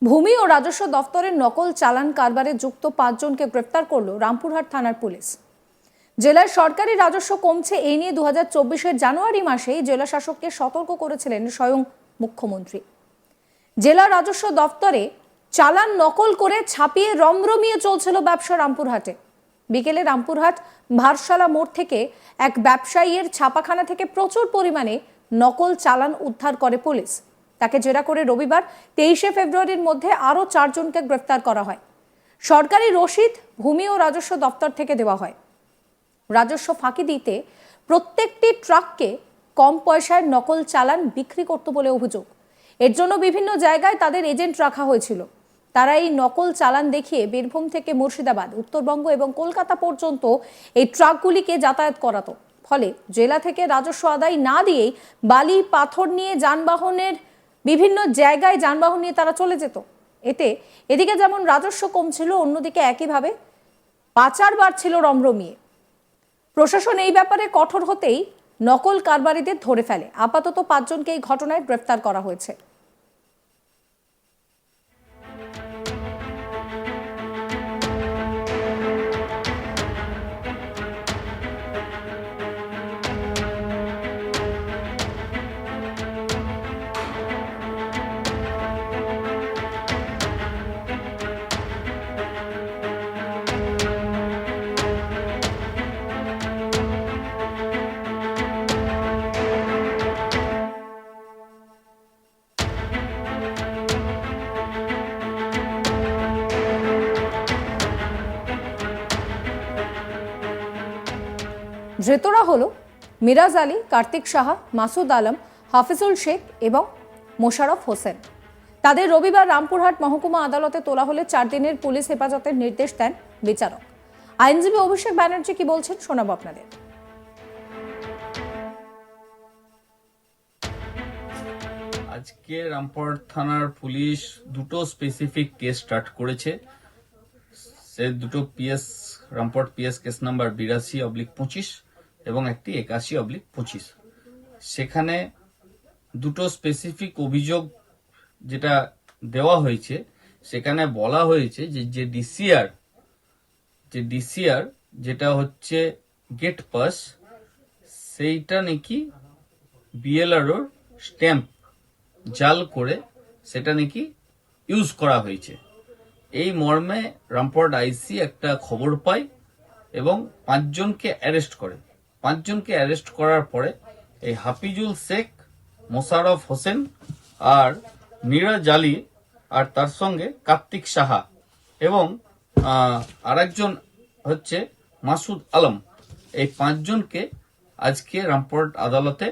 ভূমি ও রাজস্ব দফতরের নকল চালান কারবারে যুক্ত 5 জনকে গ্রেফতার করল রামপুরহাট থানার পুলিশ। জেলার সরকারি রাজস্ব কমছে এই নিয়ে 2024-এর জানুয়ারি মাসেই জেলা শাসককে সতর্ক করেছিলেন স্বয়ং মুখ্যমন্ত্রী। জেলা রাজস্ব দফতরে চালান নকল করে ছাপিয়ে রমরমিয়ে চলছিল ব্যবসা রামপুরহাটে। বিকেলে রামপুরহাট ভারসালা মোড় থেকে এক ব্যবসায়ীর ছাপাখানা থেকে প্রচুর পরিমাণে নকল চালান উদ্ধার করে পুলিশ। তাকে জেরা করে রবিবার 23শে ফেব্রুয়ারির মধ্যে আরও 4 জনকে গ্রেফতার করা হয়। সরকারি রসিদ ভূমি ও রাজস্ব দপ্তর থেকে দেওয়া হয়। রাজস্ব ফাঁকি দিতে প্রত্যেকটি ট্রাককে কম পয়সায় নকল চালান বিক্রি করত বলে অভিযোগ। এর জন্য বিভিন্ন জায়গায় তাদের এজেন্ট রাখা হয়েছিল। তারা এই নকল চালান দেখিয়ে বীরভূম থেকে মুর্শিদাবাদ, উত্তরবঙ্গ এবং কলকাতা পর্যন্ত এই ট্রাকগুলিকে যাতায়াত করাতো। ফলে জেলা থেকে রাজস্ব আদায় না দিয়েই বালি পাথর নিয়ে বিভিন্ন জায়গায় যানবাহন নিয়ে তারা চলে যেত। এদিকে যেমন রাজস্ব কমছিল, অন্যদিকে একইভাবে পাচার বাড়ছিল রমরমিয়ে। প্রশাসন এই ব্যাপারে কঠোর হতেই নকল কারবারিদের ধরে ফেলে। আপাতত 5 জনকে এই ঘটনায় গ্রেফতার করা হয়েছে। ধৃতরা হলো মিরাজ আলী, কার্তিক সাহা, মাসুদ আলম, হাফিজুল শেখ এবং মোশাররফ হোসেন। তাদের রবিবার রামপুরহাট মহকুমা আদালতে তোলা হলে 4 দিনের পুলিশ হেফাজতের নির্দেশ দেন বিচারক। আইনজীবী অভিষেক ব্যানার্জি কি বলছেন শোনাবো আপনাদের। আজকে রামপুরহাট থানার পুলিশ দুটো স্পেসিফিক কেস স্টার্ট করেছে। সে দুটো রামপুরহাট পিএস কেস নাম্বার 82/25 এবং একটি 81/25। সেখানে দুটো স্পেসিফিক অভিযোগ যেটা দেওয়া হয়েছে, সেখানে বলা হয়েছে যে ডিসিআর যেটা হচ্ছে গেট পাস, সেইটা নাকি বিএলআরওর স্ট্যাম্প জাল করে সেটা নাকি ইউজ করা হয়েছে। এই মর্মে রামপুরহাট আইসি একটা খবর পায় এবং 5 জনকে অ্যারেস্ট করে। 5 জনকে অ্যারেস্ট করার পরে এই হাফিজুল শেখ, মোশাররফ হোসেন আর মিরাজ আলী আর তার সঙ্গে কার্তিক সাহা এবং আরেকজন হচ্ছে মাসুদ আলম, এই 5 জনকে আজকে রামপুরহাট আদালতে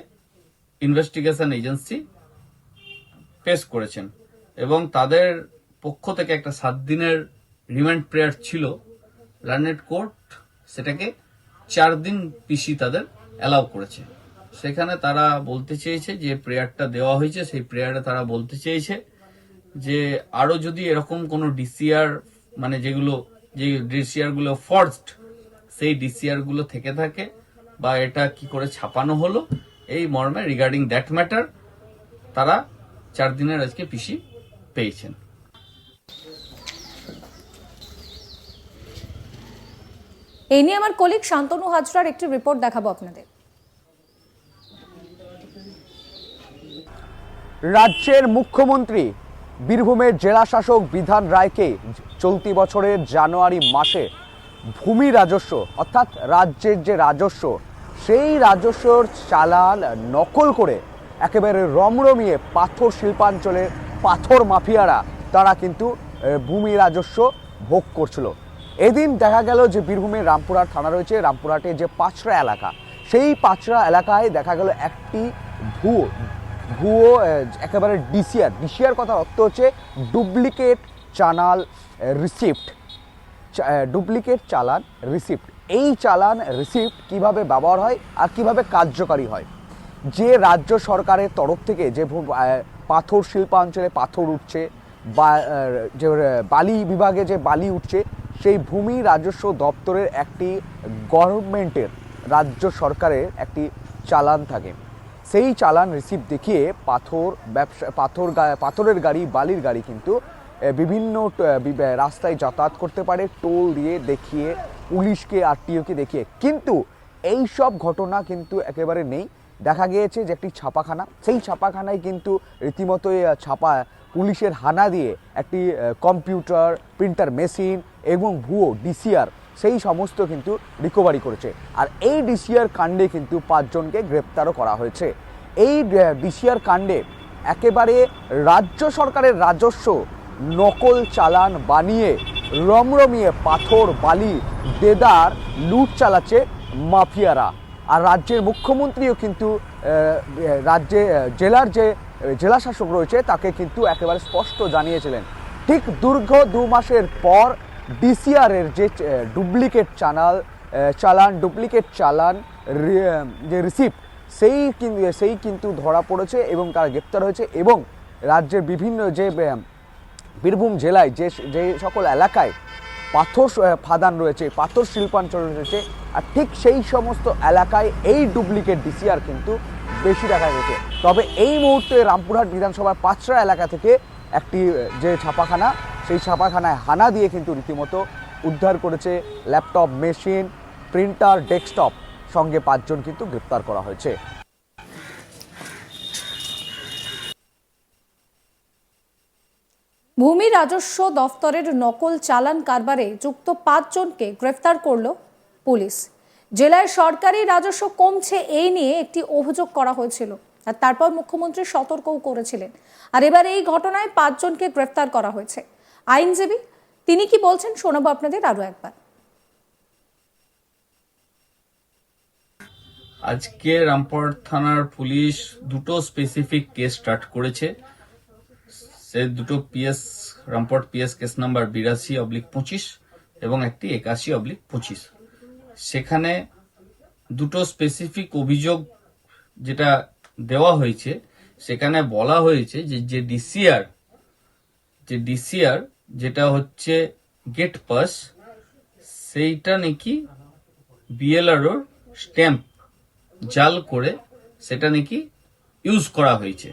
ইনভেস্টিগেশন এজেন্সি পেশ করেছেন এবং তাদের পক্ষ থেকে একটা 7 দিনের রিমান্ড প্রেয়ার ছিল। লার্নেড কোর্ট সেটাকে 4 দিন পিসি তাদের অ্যালাউ করেছে। সেখানে তারা বলতে চেয়েছে যে প্রেয়ারটা দেওয়া হয়েছে, সেই প্রেয়ারে তারা বলতে চেয়েছে যে আরো যদি এরকম কোনো ডিসিআর, মানে যে ডিসিআর গুলো ফর্জড, সেই ডিসিআর গুলো থেকে থাকে বা এটা কি করে ছাপানো হলো, এই মর্মে রিগার্ডিং দ্যাট ম্যাটার তারা 4 দিনের আজকে পিসি পেয়েছেন। এই নিয়ে আমার কলিগ শান্তনু হাজরার একটি রিপোর্ট দেখাবো আপনাদের। রাজ্যের মুখ্যমন্ত্রী বীরভূমের জেলা শাসক বিধান রায়কে চলতি বছরের জানুয়ারি মাসে ভূমি রাজস্ব অর্থাৎ রাজ্যের যে রাজস্ব, সেই রাজস্বর চালান নকল করে একেবারে রমরমিয়ে পাথর শিল্পাঞ্চলের পাথর মাফিয়ারা তারা কিন্তু ভূমি রাজস্ব ভোগ করছিল। এদিন দেখা গেল যে বীরভূমের রামপুরহাট থানা রয়েছে, রামপুরহাটের যে পাঁচরা এলাকা, সেই পাঁচরা এলাকায় দেখা গেল একটি ভুয়ো একেবারে ডিসিআর কথার অর্থ হচ্ছে ডুপ্লিকেট চালান রিসিপ্ট। এই চালান রিসিপ্ট কিভাবে ব্যবহার হয় আর কিভাবে কার্যকারী হয়, যে রাজ্য সরকারের তরফ থেকে যে পাথর শিল্পাঞ্চলে পাথর উঠছে বা যে বালি বিভাগে যে বালি উঠছে, সেই ভূমি রাজস্ব দপ্তরের একটি গভর্নমেন্টের রাজ্য সরকারের একটি চালান থাকে। সেই চালান রিসিপ্ট দেখিয়ে পাথরের গাড়ি, বালির গাড়ি কিন্তু বিভিন্ন রাস্তায় যাতায়াত করতে পারে টোল দিয়ে দেখিয়ে, পুলিশকে আরটিওকে দেখিয়ে। কিন্তু এই সব ঘটনা কিন্তু একেবারে নেই। দেখা গিয়েছে যে একটি ছাপাখানা, সেই ছাপাখানায় কিন্তু রীতিমতোই ছাপা পুলিশের হানা দিয়ে একটি কম্পিউটার, প্রিন্টার মেশিন এবং ভুয়ো ডিসিআর সেই সমস্ত কিন্তু রিকভারি করেছে। আর এই ডিসিআর কাণ্ডে কিন্তু 5 জনকে গ্রেপ্তারও করা হয়েছে। এই ডিসিআর কাণ্ডে একেবারে রাজ্য সরকারের রাজস্ব নকল চালান বানিয়ে রমরমিয়ে পাথর, বালি, দেদার লুট চালাচ্ছে মাফিয়ারা। আর রাজ্যের মুখ্যমন্ত্রীও কিন্তু জেলার যে জেলা শাসক রয়েছে তাকে কিন্তু একেবারে স্পষ্ট জানিয়েছিলেন, ঠিক দীর্ঘ 2 মাসের পর ডিসিআরের যে ডুপ্লিকেট চালান যে রিসিপ্ট সেই কিন্তু ধরা পড়েছে এবং তারা গ্রেপ্তার হয়েছে। এবং রাজ্যের বিভিন্ন যে বীরভূম জেলায় যে সকল এলাকায় পাথর খাদান রয়েছে, পাথর শিল্পাঞ্চল রয়েছে, আর ঠিক সেই সমস্ত এলাকায় এই ডুপ্লিকেট ডিসিআর কিন্তু বেশি দেখা গেছে। তবে এই মুহূর্তে রামপুরহাট বিধানসভার 5টা এলাকা থেকে একটি যে ছাপাখানা, সেই ছাপাখানায় হানা দিয়ে কিন্তু রীতিমতো উদ্ধার করেছে ল্যাপটপ, মেশিন, প্রিন্টার, ডেস্কটপ, সঙ্গে 5 জন কিন্তু গ্রেপ্তার করা হয়েছে। ভূমি রাজস্ব দফতরের নকল চালান কারবারে যুক্ত 5 জনকে গ্রেফতার করল পুলিশ। জেলায় সরকারি রাজস্ব কমছে এই নিয়ে একটি অভিযোগ করা হয়েছিল, আর তারপর মুখ্যমন্ত্রী সতর্কও করেছিলেন। আর এবার এই ঘটনায় 5 জনকে গ্রেফতার করা হয়েছে। আইনজীবী তিনি কি বলছেন শোনাবো আপনাদের আরো একবার। আজকে রামপুরহাট থানার পুলিশ 2টো স্পেসিফিক কেস স্টার্ট করেছে। সে 2টো PS, Rampurhat PS case number 82/25 এবং একটি 81/25। সেখানে 2টো স্পেসিফিক অভিযোগ যেটা দেওয়া হয়েছে, সেখানে বলা হয়েছে যে ডিসিআর যেটা হচ্ছে গেট পাস, সেইটা নাকি বিএলআরওর স্ট্যাম্প জাল করে সেটা নাকি ইউজ করা হয়েছে।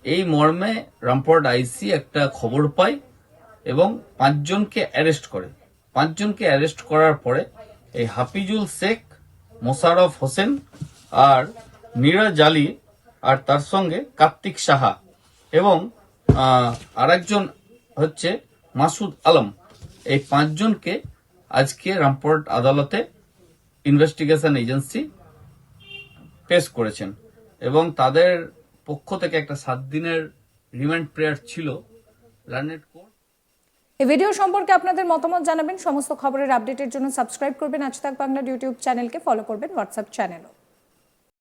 এই মর্মে রামপুরহাট আইসি একটা খবর পায় এবং 5 জনকে অ্যারেস্ট করে। 5 জনকে অ্যারেস্ট করার পরে এই হাফিজুল শেখ, মোশাররফ হোসেন আর নিরাজ আলী আর তার সঙ্গে কার্তিক সাহা এবং আরেকজন হচ্ছে মাসুদ আলম, এই 5 জনকে আজকে রামপুরহাট আদালতে ইনভেস্টিগেশন এজেন্সি পেশ করেছেন এবং তাদের পক্ষ থেকে একটা 7 দিনের রিমান্ড প্রেয়ার ছিল লার্নেড কোর্ট। এই ভিডিও সম্পর্কে আপনাদের মতামত জানাবেন। সমস্ত খবরের আপডেটের জন্য সাবস্ক্রাইব করবেন আজ তাক বাংলা ইউটিউব চ্যানেলকে, ফলো করবেন হোয়াটসঅ্যাপ চ্যানেলও।